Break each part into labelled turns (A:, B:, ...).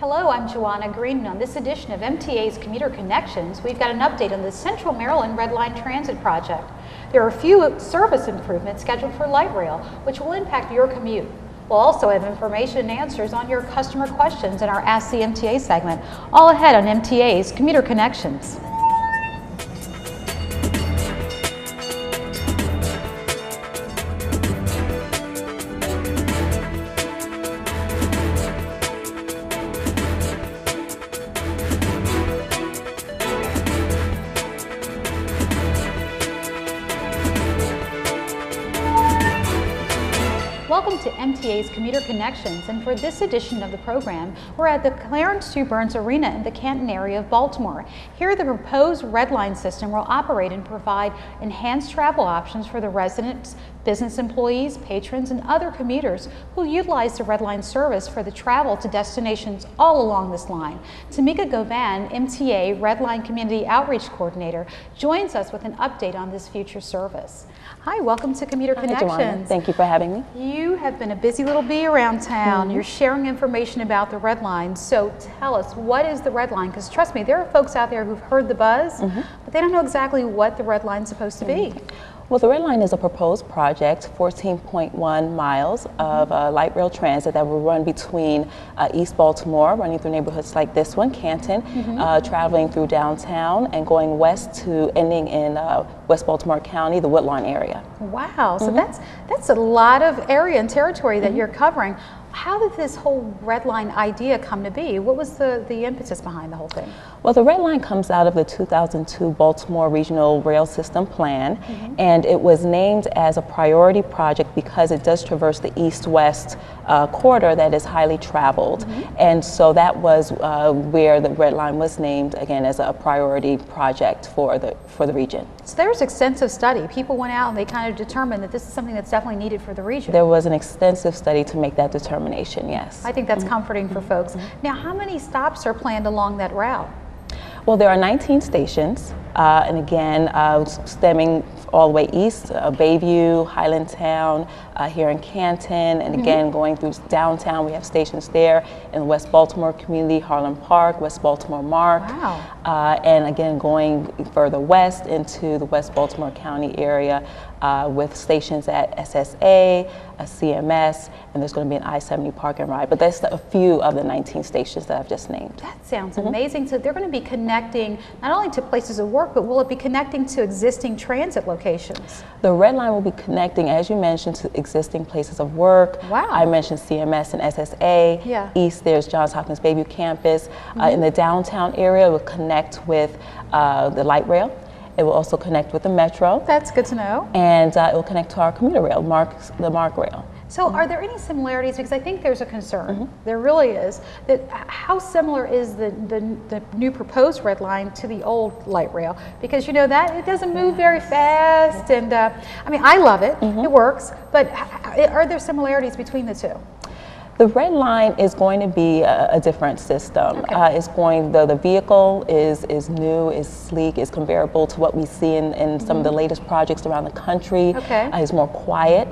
A: Hello, I'm Joanna Green, and on this edition of MTA's Commuter Connections, we've got an update on the Central Maryland Red Line Transit Project. There are a few service improvements scheduled for light rail, which will impact your commute. We'll also have information and answers on your customer questions in our Ask the MTA segment, all ahead on MTA's Commuter Connections. Welcome to MTA's Commuter Connections, and for this edition of the program, we're at the Clarence 2 Burns Arena in the Canton area of Baltimore. Here, the proposed Red Line system will operate and provide enhanced travel options for the residents, business employees, patrons, and other commuters who utilize the Red Line service for the travel to destinations all along this line. Tamika Govan, MTA Red Line Community Outreach Coordinator, joins us with an update on this future service. Hi, welcome to Commuter Connections.
B: Joanna. Thank you for having me.
A: You have been a busy little bee around town. You're sharing information about the Red Line. So tell us, what is the Red Line? Because trust me, there are folks out there who've heard the buzz, but they don't know exactly what the Red Line's supposed to be.
B: Well, the Red Line is a proposed project, 14.1 miles of light rail transit that will run between East Baltimore, running through neighborhoods like this one, Canton, traveling through downtown and going west to ending in West Baltimore County, the Woodlawn area.
A: Wow, so that's a lot of area and territory that you're covering. How did this whole Red Line idea come to be? What was the impetus behind the whole thing?
B: Well, the Red Line comes out of the 2002 Baltimore Regional Rail System Plan, and it was named as a priority project because it does traverse the east-west corridor that is highly traveled. And so that was where the Red Line was named, again, as a priority project for the region.
A: So there was extensive study. People went out and they kind of determined that this is something that's definitely needed for the region.
B: There was an extensive study to make that determination, yes.
A: I think that's comforting for folks. Now, how many stops are planned along that route?
B: Well, there are 19 stations, and again, stemming all the way east, Bayview, Highlandtown, here in Canton, and again, going through downtown, we have stations there in West Baltimore community, Harlem Park, West Baltimore Mark, and again, going further west into the West Baltimore County area with stations at SSA, CMS, and there's going to be an I-70 park and ride, but that's a few of the 19 stations that I've just named.
A: That sounds amazing. So they're going to be connecting not only to places of work, but will it be connecting to existing transit locations?
B: The Red Line will be connecting, as you mentioned, to existing places of work.
A: Wow.
B: I mentioned CMS and SSA.
A: Yeah.
B: East, there's Johns Hopkins Bayview campus. In the downtown area, it will connect with the light rail. It will also connect with the metro.
A: That's good to know.
B: And it will connect to our commuter rail, the MARC rail.
A: So are there any similarities? Because I think there's a concern, there really is, that how similar is the new proposed Red Line to the old light rail? Because you know that it doesn't move very fast, and I mean, I love it, it works, but are there similarities between the two?
B: The Red Line is going to be a different system. The vehicle is new, is sleek, is comparable to what we see in some of the latest projects around the country. It's more quiet.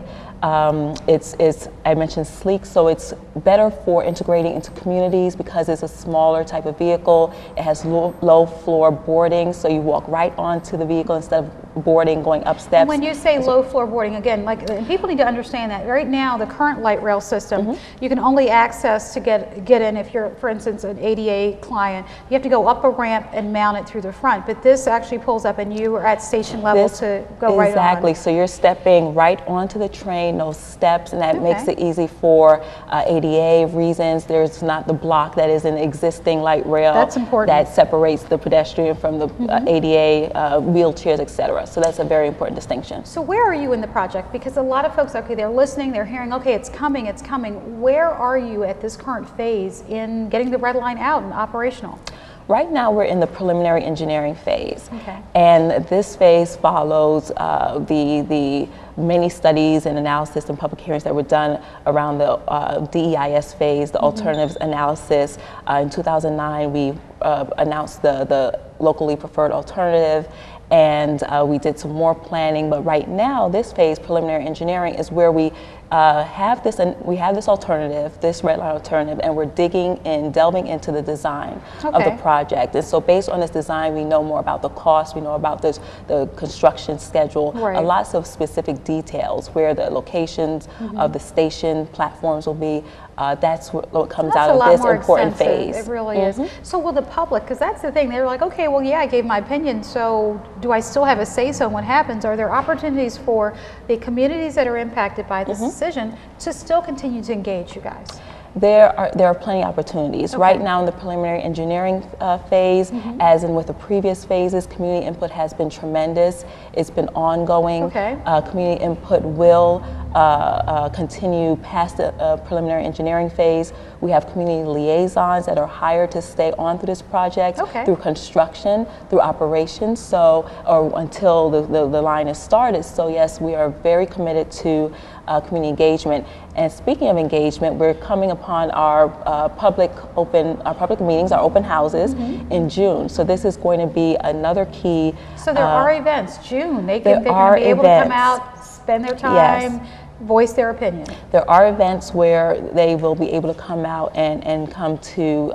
B: It's I mentioned sleek, so it's better for integrating into communities because it's a smaller type of vehicle. It has low floor boarding, so you walk right onto the vehicle instead of boarding, going up steps.
A: And when you say low floor boarding, again, and people need to understand that right now the current light rail system, you can only access to get in if you're, for instance, an ADA client. You have to go up a ramp and mount it through the front, but this actually pulls up and you are at station level to go right on.
B: Exactly, so you're stepping right onto the train, no steps, and that makes it easy for ADA reasons. There's not the block that is in existing light rail.
A: That's important.
B: That separates the pedestrian from the ADA wheelchairs, etc. So that's a very important distinction.
A: So where are you in the project? Because a lot of folks, they're listening, they're hearing, it's coming, it's coming. Where are you at this current phase in getting the Red Line out and operational?
B: Right now we're in the preliminary engineering phase, and this phase follows the many studies and analysis and public hearings that were done around the DEIS phase, the alternatives analysis. In 2009 we announced the locally preferred alternative, and we did some more planning, but right now this phase, preliminary engineering, is where we we have this alternative, this red line alternative, and we're digging in, delving into the design of the project. And so based on this design, we know more about the cost, we know about the construction schedule, lots of specific details, where the locations of the station platforms will be. That's what comes out of this important phase.
A: It really is. So will the public, because that's the thing, they're like, okay, well, yeah, I gave my opinion, so do I still have a say-so in what happens? Are there opportunities for the communities that are impacted by this decision to still continue to engage you guys?
B: There are plenty of opportunities. Right now in the preliminary engineering phase, as in with the previous phases, community input has been tremendous. It's been ongoing. Community input will continue past the preliminary engineering phase. We have community liaisons that are hired to stay on through this project through construction, through operations, or until the line is started. So yes, we are very committed to community engagement. And speaking of engagement, we're coming upon our public meetings, our open houses in June. So this is going to be another key.
A: So there are events, June. They're going to be able to come out, spend their time, voice their opinion.
B: There are events where they will be able to come out and come to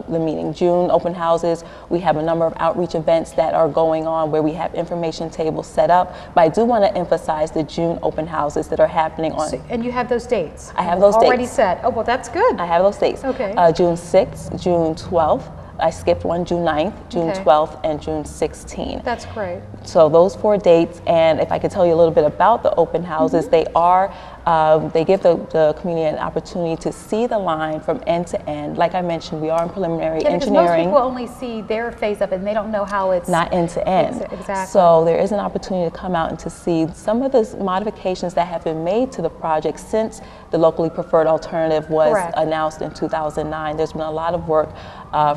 B: the meeting. June open houses, we have a number of outreach events that are going on where we have information tables set up. But I do want to emphasize the June open houses that are happening on.
A: And you have those dates?
B: I have those dates.
A: Already set. Oh, well, that's good.
B: I have those dates. June 6th, June 12th. I skipped one, June 9th, June 12th, and June 16th.
A: That's great.
B: So those 4 dates, and if I could tell you a little bit about the open houses, they give the community an opportunity to see the line from end to end. Like I mentioned, we are in preliminary engineering.
A: Most people only see their phase of it, and they don't know how it's
B: not end to end.
A: Exactly.
B: So there is an opportunity to come out and to see some of the modifications that have been made to the project since the locally preferred alternative was announced in 2009. There's been a lot of work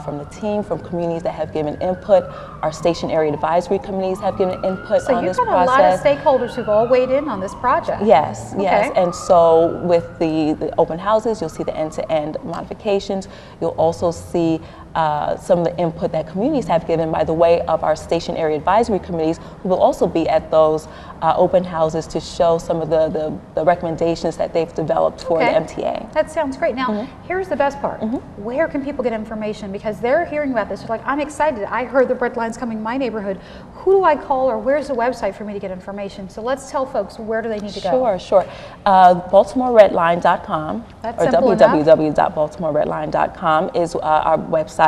B: from the team, from communities that have given input. Our station area advisory committees have given input on this process. So you've got a lot of stakeholders
A: who've all weighed in on this project.
B: Yes, yes. And so with the open houses, you'll see the end-to-end modifications. You'll also see some of the input that communities have given by the way of our station area advisory committees, who will also be at those open houses to show some of the recommendations that they've developed for the MTA.
A: That sounds great. Now, here's the best part. Where can people get information? Because they're hearing about this. They're like, I'm excited. I heard the red line's coming in my neighborhood. Who do I call, or where's the website for me to get information? So let's tell folks, where do they need to go?
B: Sure. BaltimoreRedline.com or www.baltimoreredline.com is our website.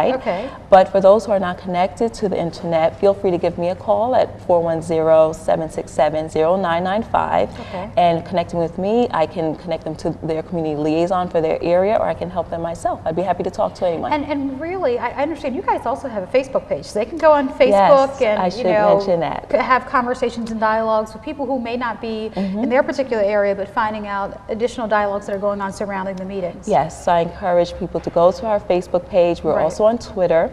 B: But for those who are not connected to the internet, feel free to give me a call at 410-767-0995. And connecting with me, I can connect them to their community liaison for their area, or I can help them myself. I'd be happy to talk to anyone.
A: And really, I understand you guys also have a Facebook page, so they can go on Facebook and
B: mention that.
A: Have conversations and dialogues with people who may not be in their particular area, but finding out additional dialogues that are going on surrounding the meetings.
B: Yes, so I encourage people to go to our Facebook page. We're also on Twitter,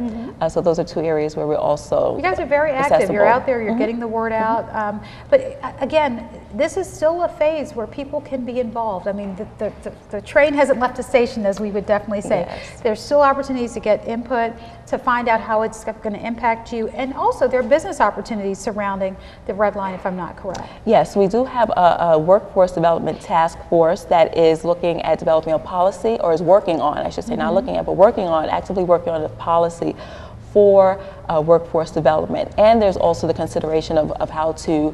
B: so those are 2 areas where we're also
A: You guys are very active.
B: accessible.
A: You're out there, you're getting the word out. But again, this is still a phase where people can be involved. I mean, the train hasn't left the station, as we would definitely say. There's still opportunities to get input, to find out how it's going to impact you, and also there are business opportunities surrounding the red line, if I'm not correct.
B: Yes, we do have a workforce development task force that is looking at developing a policy, or is working on, I should say, not looking at, but actively working on a policy for workforce development. And there's also the consideration of how to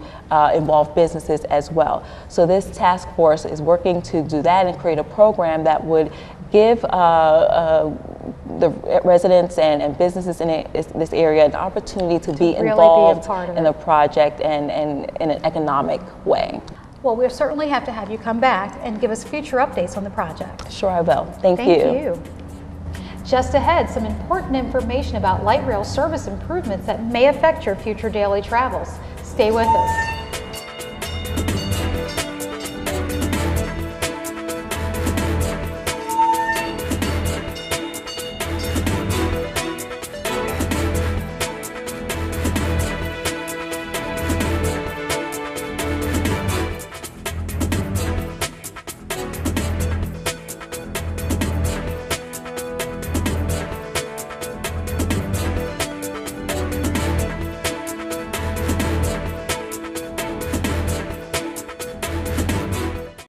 B: involve businesses as well. So this task force is working to do that and create a program that would give the residents and businesses in this area an opportunity to be involved in the project and in an economic way.
A: Well, we'll certainly have to have you come back and give us future updates on the project.
B: Sure, I will. Thank you.
A: Just ahead, some important information about light rail service improvements that may affect your future daily travels. Stay with us.